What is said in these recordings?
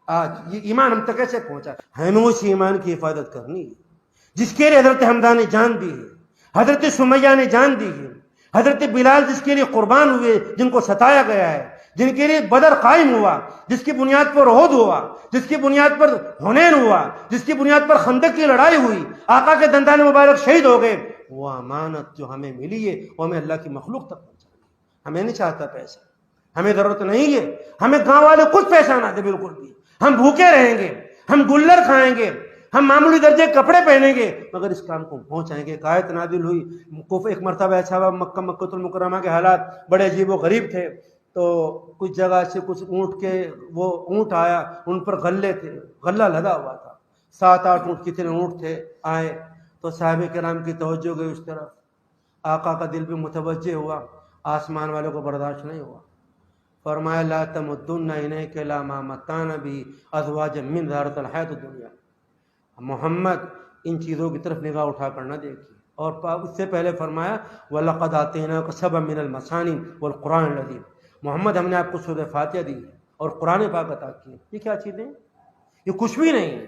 آج یہ ایمان ہم تک کیسے پہنچا؟ ہمیں اس ایمان کی حفاظت کرنی ہے جس کے لیے حضرت حمزہ نے جان دی ہے، حضرت سمیہ نے جان دی ہے، حضرت بلال جس کے لیے قربان ہوئے، جن کو ستایا گیا ہے، جن کے لیے بدر قائم ہوا، جس کی بنیاد پر احد ہوا، جس کی بنیاد پر حنین ہوا، جس کی بنیاد پر خندق کی لڑائی ہوئی، آقا کے دندان مبارک شہید ہو گئے. وہ امانت جو ہمیں ملی ہے وہ ہمیں اللہ کی مخلوق تک پہنچانی. ہمیں نہیں چاہتا پیسہ، ہمیں ضرورت نہیں ہے، ہمیں گاؤں والے کچھ پیسہ نہ دے بالکل بھی. ہم بھوکے رہیں گے، ہم گلر کھائیں گے، ہم معمولی درجے کپڑے پہنیں گے، مگر اس کام کو پہنچائیں گے. ایک آیت نازل ہوئی، ایک مرتبہ ایسا ہوا مکہ المکرمہ کے حالات بڑے عجیب و غریب تھے، تو کچھ جگہ سے کچھ اونٹ آیا، ان پر غلے تھے، غلہ لگا ہوا تھا، 7-8 اونٹ کتنے اونٹ تھے آئے، تو صحابہ کرام کی توجہ گئی اس طرف، آقا کا دل بھی متوجہ ہوا، آسمان والوں کو برداشت نہیں ہوا، فرمایا لا تمدن عینیک الی ما متعنا به ازواجا من زہرۃ الحیاۃ الدنیا. محمد ان چیزوں کی طرف نگاہ اٹھا کر نہ دیکھیے. اور اس سے پہلے فرمایا وَلَقَدْ آتَيْنَاكَ سَبْعًا مِنَ الْمَثَانِي وَالْقُرْآنِ الْعَظِيمِ. محمد ہم نے آپ کو سورہ فاتحہ دی اور قرآن پاک عطا کی. یہ کیا چیزیں؟ یہ کچھ بھی نہیں ہے.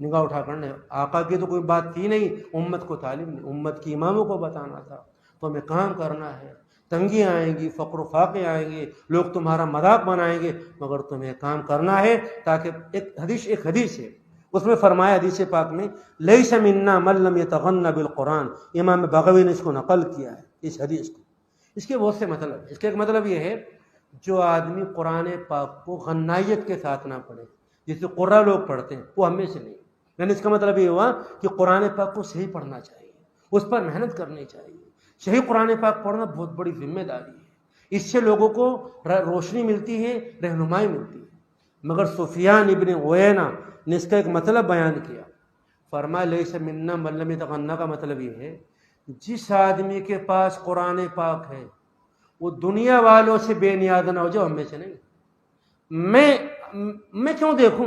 نگاہ اٹھا کر نہیں. آقا کی تو کوئی بات تھی نہیں، امت کو تعلیم نہیں، امت کی اماموں کو بتانا تھا. تو ہمیں کام کرنا ہے. تنگی آئیں گی، فقر و فاقے آئیں گے، لوگ تمہارا مذاق بنائیں گے، مگر تمہیں کام کرنا ہے. تاکہ ایک حدیث ہے، اس میں فرمایا حدیث پاک میں لیس منا من لم یتغن بالقرآن. امام بغوی نے اس کو نقل کیا ہے اس حدیث کو. اس کے بہت سے مطلب ہیں. اس کا ایک مطلب یہ ہے جو آدمی قرآن پاک کو غنائیت کے ساتھ نہ پڑھے، جسے قرآن لوگ پڑھتے ہیں، وہ ہمیں سے نہیں. یعنی اس کا مطلب یہ ہوا کہ قرآن پاک کو صحیح پڑھنا چاہیے، اس پر محنت کرنی چاہیے. صحیح قرآن پاک پڑھنا بہت بڑی ذمہ داری ہے. اس سے لوگوں کو روشنی ملتی ہے، رہنمائی ملتی ہے. مگر سفیان ابن عیینہ نے اس کا ایک مطلب بیان کیا، فرمایا لیس منا من لم یتغن کا مطلب یہ ہے جس آدمی کے پاس قرآن پاک ہے وہ دنیا والوں سے بے نیاز نہ ہو جائے، ہم میں سے نہیں. میں کیوں دیکھوں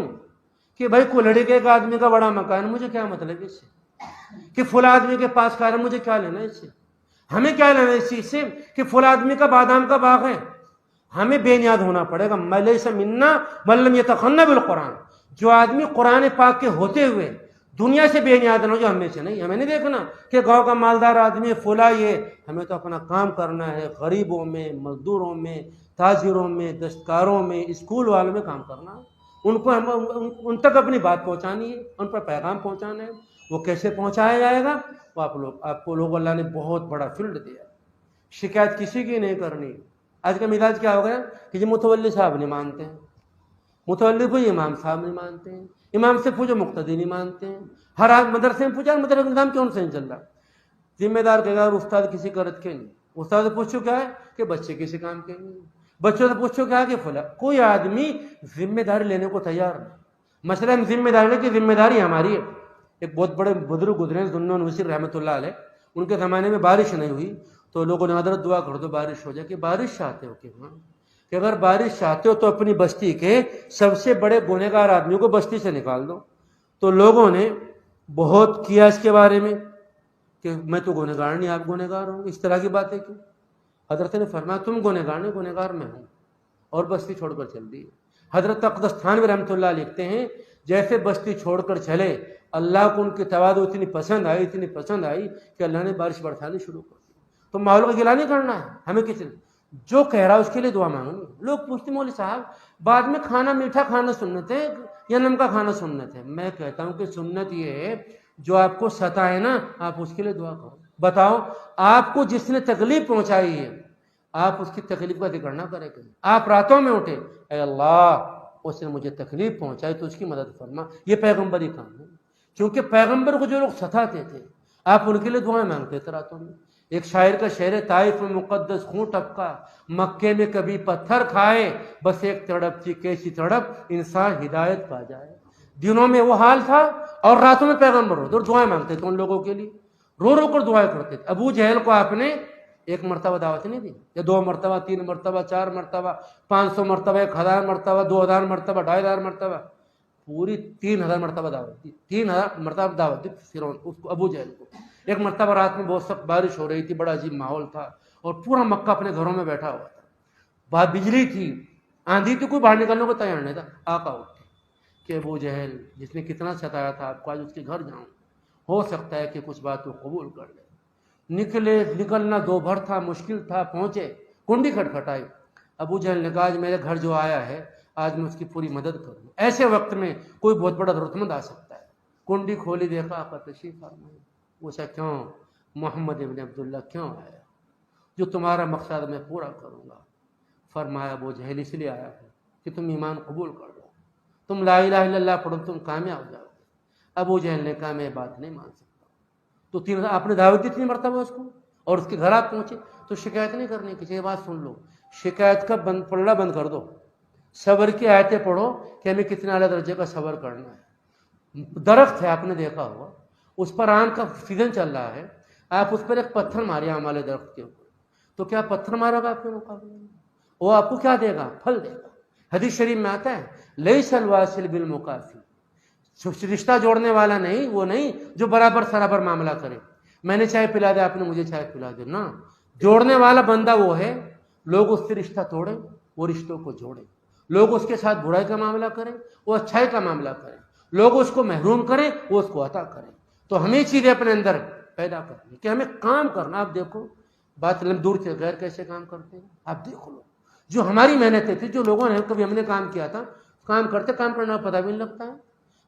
کہ بھائی کولڑی کے ایک آدمی کا بڑا مکان، مجھے کیا مطلب ہے اس سے؟ کہ فلاں آدمی کے پاس کار ہے، مجھے کیا لینا ہے اس سے؟ ہمیں کیا لینا ہے اس چیز سے کہ فلاں آدمی کا بادام کا باغ ہے؟ ہمیں بے نیاز ہونا پڑے گا. لیس منا من لم یتغن بالقرآن. جو آدمی قرآن پاک کے ہوتے ہوئے دنیا سے بے نیاز نہ ہو، جو ہمیں سے نہیں. ہمیں نہیں دیکھنا کہ گاؤں کا مالدار آدمی فلاں یہ. ہمیں تو اپنا کام کرنا ہے، غریبوں میں، مزدوروں میں، تاجروں میں، دستکاروں میں، اسکول والوں میں کام کرنا ہے. ان کو ان تک اپنی بات پہنچانی ہے، ان پر پیغام پہنچانا ہے. وہ کیسے پہنچایا جائے گا؟ وہ آپ کو لوگ اللہ نے بہت بڑا فیلڈ دیا. شکایت کسی کی نہیں کرنی. آج کا مزاج کیا ہو گیا کہ یہ متولی صاحب نہیں مانتے ہیں، متولی کو امام صاحب نہیں مانتے ہیں، امام سے پوچھو مقتدی نہیں مانتے ہیں. ہر آج مدرسے میں پوچھا مدرسے کا نظام کیوں سے نہیں چل رہا؟ ذمہ دار کہے گا استاد کسی غرض کے نہیں. استاد سے پوچھو کیا ہے کہ بچے کسی کام کے نہیں. بچوں سے پوچھو کیا ہے کہ فلاں. کوئی آدمی ذمہ داری لینے کو تیار نہیں. مثلاً ذمہ داری کی ذمہ داری ہماری ہے. ایک بہت بڑے بزرگ گزرے ذوالنون وسیع رحمۃ اللہ علیہ، ان کے زمانے میں بارش نہیں ہوئی تو لوگوں نے حضرت دعا کر دو بارش ہو جائے. کہ بارش چاہتے ہو کہ اگر بارش چاہتے ہو تو اپنی بستی کے سب سے بڑے گنہگار آدمیوں کو بستی سے نکال دو. تو لوگوں نے بہت کیا اس کے بارے میں کہ میں تو گنہگار نہیں، آپ گنہگار ہوں، اس طرح کی باتیں کی. حضرت نے فرمایا تم گنہگار نہیں، گنہگار میں ہوں، اور بستی چھوڑ کر چل دی. حضرت اقدس تھانوی رحمۃ اللہ لکھتے ہیں جیسے بستی چھوڑ کر چلے اللہ کو ان کی تواضع اتنی پسند آئی کہ اللہ نے بارش برسانی شروع کر دی. تو ماحول کا گلا نہیں کرنا ہے ہمیں. کسی جو کہہ رہا ہے اس کے لیے دعا مانگنی. لوگ پوچھتے مولوی صاحب بعد میں کھانا میٹھا کھانا سنت ہے یا نمکا کھانا سنت ہے؟ میں کہتا ہوں کہ سنت یہ ہے جو آپ کو ستائے نا آپ اس کے لیے دعا کرو. بتاؤ آپ کو جس نے تکلیف پہنچائی ہے آپ اس کی تکلیف کا ذکر نہ کریں. آپ راتوں میں اٹھے اے اللہ اس نے مجھے تکلیف پہنچائی تو اس کی مدد فرما. یہ پیغمبری کام ہے. کیونکہ پیغمبر کو جو لوگ ستاتے تھے آپ ان کے لیے دعائیں مانگتے تھے راتوں میں. ایک شاعر کا شعر ہے طائف میں مقدس خون ٹپکا مکے میں کبھی پتھر کھائے بس ایک تڑپ تھی کیسی تڑپ انسان ہدایت پا جائے. دنوں میں وہ حال تھا اور راتوں میں پیغمبر ہوتے اور دعائیں مانگتے تھے ان لوگوں کے لیے. رو رو کر دعائیں کرتے تھے. ابو جہل کو آپ نے ایک مرتبہ دعوت نہیں دی یا 2 مرتبہ 3 مرتبہ 4 مرتبہ 500 مرتبہ 1000 مرتبہ 2000 مرتبہ 2500 مرتبہ پوری 3000 مرتبہ دعوت دی. 3000 مرتبہ دعوت دی فرعون اس کو ابو جہل کو. ایک مرتبہ رات میں بہت سخت بارش ہو رہی تھی، بڑا عجیب ماحول تھا اور پورا مکہ اپنے گھروں میں بیٹھا ہوا تھا. بات بجلی تھی، آندھی تھی، کوئی باہر نکلنے کو تیار نہیں تھا. آقا اٹھے کہ ابو جہل جس نے کتنا ستایا تھا آپ کو، آج اس کے گھر جاؤں، ہو سکتا ہے کہ کچھ بات وہ قبول کر لے۔ نکلنا دو بھر تھا، مشکل تھا، پہنچے، کنڈی کھٹکھٹائی۔ ابو جہل نے کہا آج میرے گھر جو آیا ہے آج میں اس کی پوری مدد کروں۔ ایسے وقت میں کوئی بہت بڑا ضرورت مند آ سکتا ہے۔ کنڈی کھولی، دیکھا آقا تشریف فرمائے۔ پوچھا کیوں محمد ابن عبداللہ کیوں آیا؟ جو تمہارا مقصد میں پورا کروں گا۔ فرمایا ابو جہل اس لیے آیا ہے کہ تم ایمان قبول کر لو، تم لا الہ الا اللہ پڑھو، تم کامیاب ہو جاؤ گے۔ ابو جہل نے کہا میں بات نہیں مان سکتا۔ تو آپ نے دعوت دی اتنی مرتبہ اس کو، اور اس کے گھر آپ پہنچے تو شکایت نہیں کرنی، کسی بات سن لو، شکایت کا پڑھنا بند کر دو، صبر کی آیتیں پڑھو کہ ہمیں کتنے اعلیٰ درجے کا صبر کرنا ہے۔ درخت ہے، آپ نے دیکھا ہوگا، اس پر آم کا سیزن چل رہا ہے، آپ اس پر ایک پتھر مارے آم والے درخت کے اوپر، تو کیا پتھر مارے گا آپ کے مقابلے میں؟ وہ آپ کو کیا دے گا؟ پھل دے گا۔ حدیث شریف میں آتا ہے لیس الواصل بالمکافی، رشتہ جوڑنے والا نہیں وہ نہیں جو برابر سرابر معاملہ کرے، میں نے چائے پلا دیا آپ نے مجھے چائے پلا دیا، نا، جوڑنے والا بندہ وہ ہے لوگ اس سے رشتہ توڑیں وہ رشتوں کو جوڑیں، لوگ اس کے ساتھ برائی کا معاملہ کریں وہ اچھائی کا معاملہ کریں، لوگ اس کو محروم کریں وہ اس کو عطا کریں۔ تو ہمیں چیزیں اپنے اندر پیدا کرنی کہ ہمیں کام کرنا۔ آپ دیکھو بات دور سے غیر کیسے کام کرتے ہیں، آپ دیکھ لو جو ہماری محنتیں تھی، جو لوگوں نے کبھی ہم نے کام کیا تھا، کام کرتے کام کرنا پتہ بھی نہیں لگتا ہے،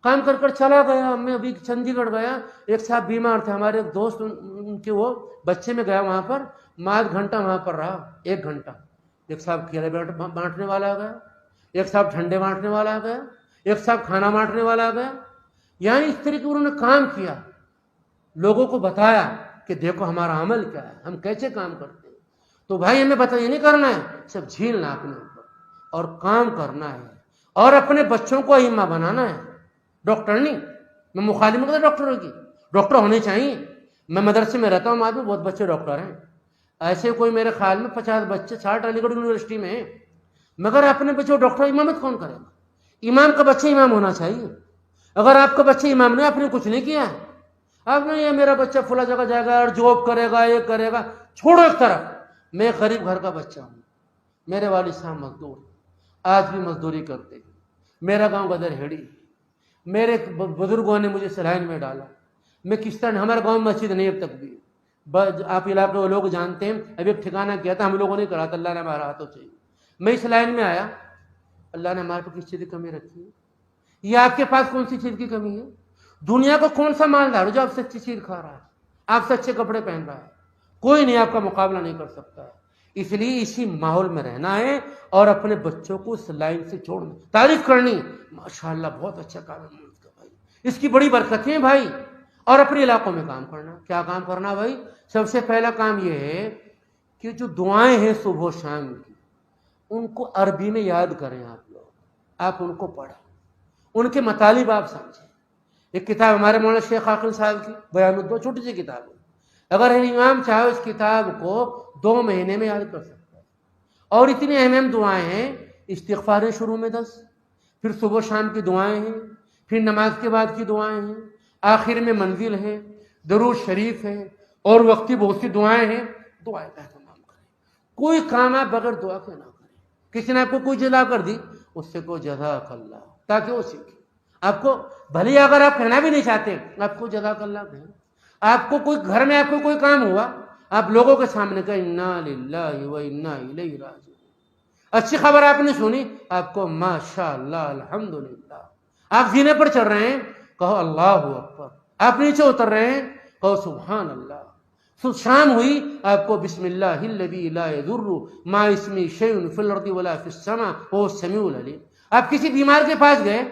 کام کر کر چلا گیا۔ میں ابھی چندی گڑھ گیا، ایک صاحب بیمار تھے، ہمارے ایک دوست، ان کے وہ بچے میں گیا وہاں پر، میں آدھ گھنٹہ وہاں پر رہا، 1 گھنٹہ۔ ایک صاحب کیلے بانٹنے والا آ گیا، ایک صاحب ٹھنڈے بانٹنے والا آ گیا، ایک صاحب کھانا بانٹنے والا آ گیا، یعنی اس طریقے انہوں نے کام کیا، لوگوں کو بتایا کہ دیکھو ہمارا عمل کیا ہے، ہم کیسے کام کرتے ہیں۔ تو بھائی ہمیں یہ نہیں کرنا ہے، سب جھیلنا اپنے اوپر اور کام کرنا ہے، اور اپنے بچوں کو ائمہ بنانا ہے، ڈاکٹر نہیں۔ میں مخالف نہیں کرتا ڈاکٹروں کی، ڈاکٹر ہونے چاہیے۔ میں مدرسے میں رہتا ہوں، وہاں پہ بہت بچے ڈاکٹر ہیں، ایسے کوئی میرے خیال میں 50 بچے 60 علی گڑھ یونیورسٹی میں ہیں، مگر اپنے بچوں ڈاکٹر امامت کون کرے گا؟ امام کا بچہ امام ہونا چاہیے۔ اگر آپ کا بچہ امام نہیں، آپ نے کچھ نہیں کیا ہے، آپ نے یہ میرا بچہ فلاں جگہ جائے گا اور جاب کرے گا، یہ کرے گا، چھوڑو ایک طرف۔ میں غریب گھر کا بچہ ہوں، میرے والد صاحب مزدور، آج بھی مزدوری کرتے ہیں، میرا گاؤں گدر ہیڑی، میرے بزرگوں نے مجھے سلائن میں ڈالا، میں کس طرح، ہمارے گاؤں میں مسجد نہیں اب تک بھی، آپ علاقے وہ لوگ جانتے ہیں، ابھی ایک ٹھکانہ کیا تھا، ہم لوگوں نے کرا تھا، اللہ نے ہمارا ہاتھوں چاہیے، میں اس لائن میں آیا، اللہ نے ہمارے کو کس چیز کی کمی رکھی ہے؟ یہ آپ کے پاس کون سی چیز کی کمی ہے؟ دنیا کو کون سا مالدار ہو جو آپ سچی چیز کھا رہا ہے، آپ سچے کپڑے پہن رہا ہے؟ کوئی نہیں آپ کا مقابلہ نہیں کر سکتا ہے۔ اس لیے اسی ماحول میں رہنا ہے اور اپنے بچوں کو اس لائن سے چھوڑنا، تعریف کرنی، ماشاءاللہ بہت اچھا کام ہے ملک کا بھائی، اس کی بڑی برکتیں ہیں بھائی، اور اپنے علاقوں میں کام کرنا۔ کیا کام کرنا بھائی؟ سب سے پہلا کام یہ ہے کہ جو دعائیں ہیں صبح و شام کی، ان کو عربی میں یاد کریں آپ لوگ، آپ ان کو پڑھیں، ان کے مطالب آپ سمجھیں۔ ایک کتاب ہمارے مولانا شیخ عاقل صاحب کی بیان الدعا، چھوٹی سی کتاب ہے، اگر امام چاہے اس کتاب کو 2 مہینے میں یاد کر سکتا ہے، اور اتنی اہم دعائیں ہیں، استغفار شروع میں 10، پھر صبح و شام کی دعائیں ہیں، پھر نماز کے بعد کی دعائیں ہیں، آخر میں منزل ہے، درود شریف ہے، اور وقتی بہت سی دعائیں ہیں۔ دعائیں کا اہتمام کریں، کوئی کام آپ بغیر دعا کے نہ کریں۔ کسی نے آپ کو کوئی جزا کر دی، اس سے کو جزاک اللہ، تاکہ وہ سیکھے۔ آپ کو بھلے اگر آپ کہنا بھی نہیں چاہتے، آپ کو جزاک اللہ کہیں۔ آپ کو کوئی گھر میں آپ کو کوئی کام ہوا، آپ لوگوں کے سامنے کہیں انا للہ و انا الیہ راجعون، اچھی خبر آپ نے سنی، آپ کو ماشاء اللہ الحمدللہ۔ آپ زینے پر چڑھ رہے ہیں، کہو اللہ اکبر، آپ نیچے اتر رہے ہیں، کہو سبحان اللہ۔ شام ہوئی، آپ کو بسم اللہ الذی لا یضر مع اسمہ شیء فی الارض ولا فی السماء وهو السمیع العلیم۔ آپ کسی بیمار کے پاس گئے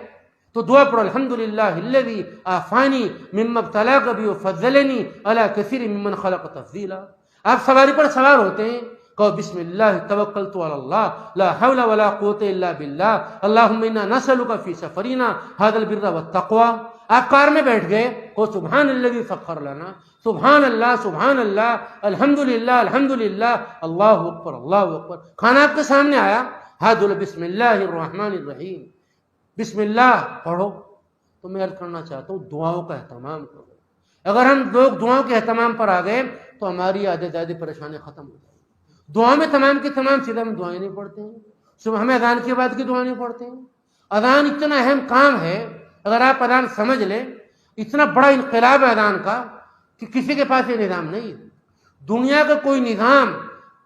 تو دعا پڑھو الحمدللہ الذی عافانی مما ابتلاک بہ وفضلنی علی کثیر ممن خلق تفضیلا۔ آپ سواری پر سوار ہوتے ہیں، کہو بسم اللہ توکلت علی اللہ لا حول ولا قوت الا باللہ اللہم انا نسألک فی سفرنا ھذا البر والتقوی۔ آپ کار میں بیٹھ گئے، کہو سبحان الذی سخر لنا، سبحان اللہ الحمدللہ الحمدللہ اللہ اکبر اللہ اکبر۔ کھانا آپ کے سامنے آیا، ہاتھ دھو لو، بسم اللہ الرحمن الرحیم، بسم اللہ پڑھو۔ تو میں عرض کرنا چاہتا ہوں دعاؤں کا اہتمام کرو۔ اگر ہم لوگ دعاؤں کے اہتمام پر آ گئے تو ہماری آدھے زیادہ پریشانی ختم ہو جائے گی۔ دعاؤں میں تمام کی تمام چیزیں ہم دعائیں نہیں پڑھتے ہیں، صبح ہمیں اذان کے بعد کی دعائیں نہیں پڑھتے ہیں، اذان اتنا اہم کام ہے، اگر آپ اذان سمجھ لیں، اتنا بڑا انقلاب ہے اذان کا کہ کسی کے پاس یہ نظام نہیں ہے۔ دنیا کا کوئی نظام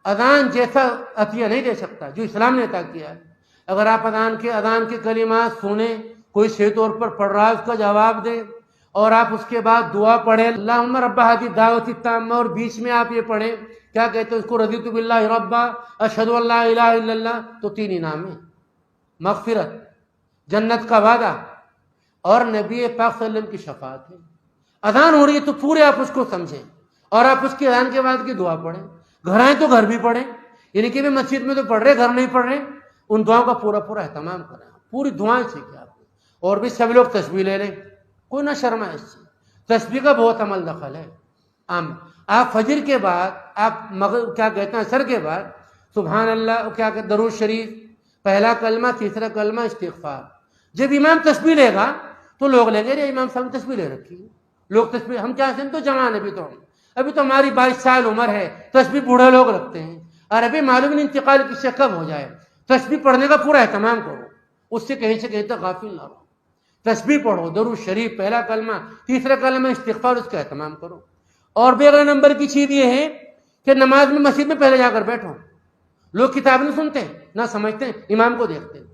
اذان جیسا عطیہ نہیں دے سکتا جو اسلام نے عطا کیا ہے۔ اگر آپ اذان کے کلمات سنیں، کوئی صحیح طور پر پڑھ رہا ہے اس کا جواب دیں، اور آپ اس کے بعد دعا پڑھیں اللہم رب ہذہ الدعوۃ التامہ، اور بیچ میں آپ یہ پڑھیں کیا کہتے ہیں اس کو، رضیت باللہ ربا اشہد ان لا الہ الا اللہ، تو 3 انعام ہیں، مغفرت، جنت کا وعدہ، اور نبی پاک صلی اللہ علیہ وسلم کی شفاعت ہے۔ اذان ہو رہی ہے تو پورے آپ اس کو سمجھیں، اور آپ اس کی اذان کے بعد کی دعا پڑھیں، گھر آئیں تو گھر بھی پڑھیں، یعنی کہ مسجد میں تو پڑھ رہے گھر نہیں پڑھ رہے، ان دعاؤں کا پورا اہتمام کریں، پوری دعائیں سیکھیں آپ کو۔ اور بھی سب لوگ تسبیح لے لیں، کوئی نہ شرمائے اس سے، تسبیح کا بہت عمل دخل ہے۔ آپ فجر کے بعد، آپ کیا کہتے ہیں عصر کے بعد سبحان اللہ، کیا کہتے درود شریف، پہلا کلمہ، تیسرا کلمہ استغفار۔ جب امام تسبیح لے گا تو لوگ لیں گے یہ امام صاحب نے تسبیح لے رکھی ہے، لوگ تسبیح، ہم کیا ہیں تو جوان، ابھی تو ہماری 22 سال عمر ہے، تسبیح بوڑھے لوگ رکھتے ہیں، اور ابھی معلوم نہیں انتقال کس سے کب ہو جائے۔ تسبیح پڑھنے کا پورا اہتمام کرو، اس سے کہیں تک غافل نہ رہو، تسبیح پڑھو، درود شریف، پہلا کلمہ، تیسرا کلمہ استغفار، اس کا اہتمام کرو۔ اور بھی اگلے نمبر کی چیز یہ ہے کہ نماز میں مسجد میں پہلے جا کر بیٹھو، لوگ کتاب نہیں سنتے نہ سمجھتے ہیں، امام کو دیکھتے ہیں،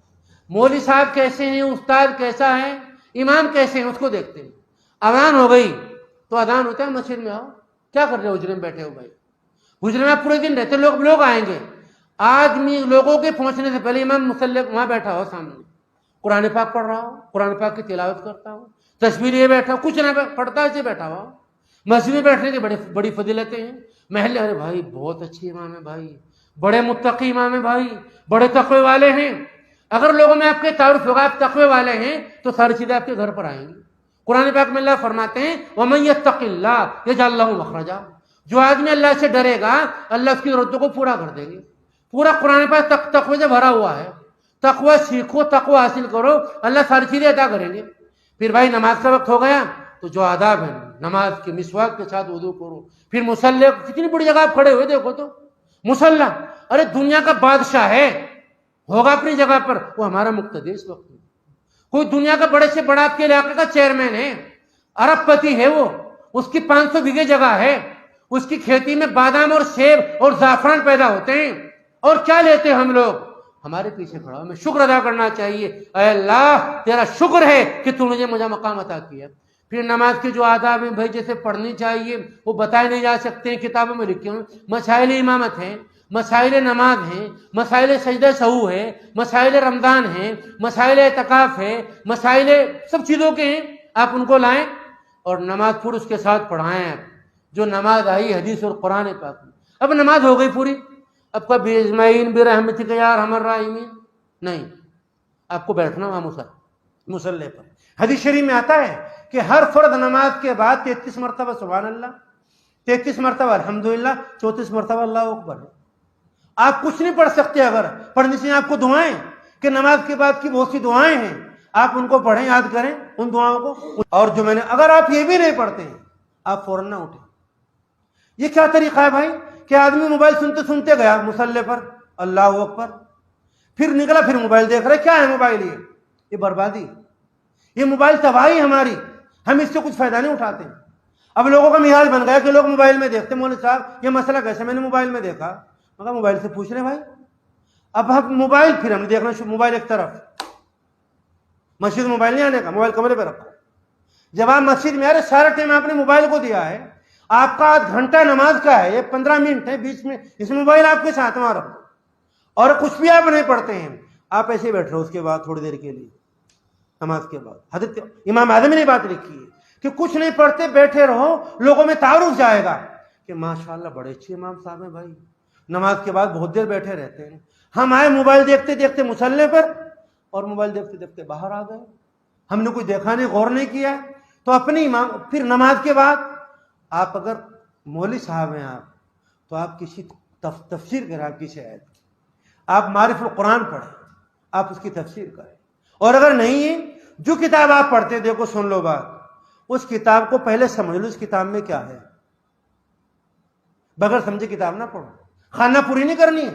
مولوی صاحب کیسے ہیں، استاد کیسا ہے، امام کیسے ہیں، اس کو دیکھتے ہیں۔ اذان ہو گئی تو اذان ہوتا ہے مسجد میں آؤ، کیا کر رہے ہو حجرے میں بیٹھے ہو بھائی، حجرے میں آپ پورے دن رہتے، لوگ آئیں گے، آدمی لوگوں کے پہنچنے سے پہلے امام مصلی وہاں بیٹھا ہو سامنے، قرآن پاک پڑھ رہا ہو، قرآن پاک کی تلاوت کرتا ہو، تسبیح لیے بیٹھا ہو، کچھ نہ پڑھتا ایسے بیٹھا ہو۔ مسجد میں بیٹھنے کی بڑی فضیلتیں ہیں، محلے، ارے بھائی بہت اچھی امام ہے بھائی، بڑے متقی امام ہے بھائی، بڑے تقوی والے ہیں۔ اگر لوگوں میں آپ کے تعارف ہوگا آپ تقوی والے ہیں تو ساری چیزیں آپ کے گھر پر آئیں گی۔ قرآن پاک میں اللہ فرماتے ہیں وَمَن يَتَّقِ اللَّهَ يَجْعَل لَّهُ مَخْرَجًا، جو آدمی اللہ سے ڈرے گا اللہ اس کی ضرورتوں کو پورا کر دیں گے۔ پورا قرآن پاک تقوی سے بھرا ہوا ہے، تقوی سیکھو، تقوی حاصل کرو، اللہ ساری چیزیں عطا کریں گے۔ پھر بھائی نماز کا وقت ہو گیا تو جو آداب ہیں نماز کے، مسواک کے ساتھ وضو کرو، پھر مصلی، کتنی بڑی جگہ آپ کھڑے ہوئے دیکھو تو مصلی، ارے دنیا کا بادشاہ ہے، ہوگا اپنی جگہ پر، وہ ہمارا مقتدی اس وقت میں، کوئی دنیا کا بڑے سے بڑا آپ کے علاقے کا چیئرمین ہے، ارب پتی ہے وہ، اس کی 500 بیگھے جگہ ہے، اس کی کھیتی میں بادام اور سیب اور زعفران پیدا ہوتے ہیں، اور کیا لیتے ہیں ہم لوگ، ہمارے پیچھے کھڑا، ہمیں شکر ادا کرنا چاہیے، اے اللہ تیرا شکر ہے کہ تو نے مجھے مقام عطا کیا۔ پھر نماز کے جو آداب ہیں بھائی جیسے پڑھنی چاہیے وہ بتائے نہیں جا سکتے ہیں، کتابوں میں لکھے ہوئے، مسائل امامت ہیں، مسائل نماز ہیں، مسائل سجدہ سہو ہے، مسائل رمضان ہیں، مسائل اعتکاف ہے، مسائل سب چیزوں کے ہیں، آپ ان کو لائیں اور نماز پھر اس کے ساتھ پڑھائیں۔ آپ جو نماز آئی حدیث اور قرآن پاک میں، اب نماز ہو گئی پوری، اب کا بِاجْمَعِينَ بِرَحْمَتِكَ يَا أَرْحَمَ الرَّاحِمِينَ نہیں، آپ کو بیٹھنا وہاں مصلی پر۔ حدیث شریف میں آتا ہے کہ ہر فرض نماز کے بعد 33 مرتبہ سبحان اللہ، 33 مرتبہ الحمدللہ، 34 مرتبہ اللہ اکبر ہے۔ آپ کچھ نہیں پڑھ سکتے، اگر پڑھنے سے آپ کو دعائیں کہ نماز کے بعد کی بہت سی دعائیں ہیں، آپ ان کو پڑھیں، یاد کریں ان دعاؤں کو۔ اور جو میں نے، اگر آپ یہ بھی نہیں پڑھتے ہیں آپ فوراً نہ اٹھیں۔ یہ کیا طریقہ ہے بھائی کہ آدمی موبائل سنتے سنتے گیا مصلی پر، اللہ اکبر، پھر نکلا، پھر موبائل دیکھ رہے، کیا ہے موبائل، یہ بربادی، یہ موبائل تباہی ہماری، ہم اس سے کچھ فائدہ نہیں اٹھاتے۔ اب لوگوں کا مزاج بن گیا کہ لوگ موبائل میں دیکھتے، مولوی صاحب یہ مسئلہ کیسے، میں نے موبائل میں دیکھا، مگر موبائل سے پوچھ رہے بھائی، اب ہم موبائل، پھر ہم نے دیکھنا، موبائل ایک طرف، مسجد موبائل نہیں آنے کا، موبائل کمرے پہ رکھو۔ جب آپ مسجد میں آ رہے سارا ٹائم آپ نے موبائل کو دیا ہے، آپ کا 8 گھنٹہ نماز کا ہے، یہ 15 منٹ ہے بیچ میں، اس موبائل آپ کے ساتھ وہاں رکھو، اور کچھ بھی آپ نہیں پڑھتے ہیں، آپ ایسے بیٹھ رہے ہو، اس کے بعد تھوڑی دیر کے لیے نماز کے بعد، حضرت امام اعظم نے بات لکھی ہے کہ کچھ نہیں پڑھتے بیٹھے رہو، لوگوں میں تعارف جائے گا کہ ماشاءاللہ بڑے اچھے امام صاحب ہیں بھائی، نماز کے بعد بہت دیر بیٹھے رہتے ہیں۔ ہم آئے موبائل دیکھتے دیکھتے مصلی پر، اور موبائل دیکھتے دیکھتے باہر آ گئے، ہم نے کوئی دیکھا نہیں، غور نہیں کیا۔ تو اپنی امام، پھر نماز کے بعد آپ اگر مولوی صاحب ہیں آپ تو آپ کسی تفسیر کریں، آپ کسی آیت کی، آپ معرف القرآن پڑھیں، آپ اس کی تفسیر کریں، اور اگر نہیں ہے جو کتاب آپ پڑھتے دیکھو، سن لو بات، اس کتاب کو پہلے سمجھ لو اس کتاب میں کیا ہے، بغیر سمجھے کتاب نہ پڑھو، خانہ پوری نہیں کرنی ہے،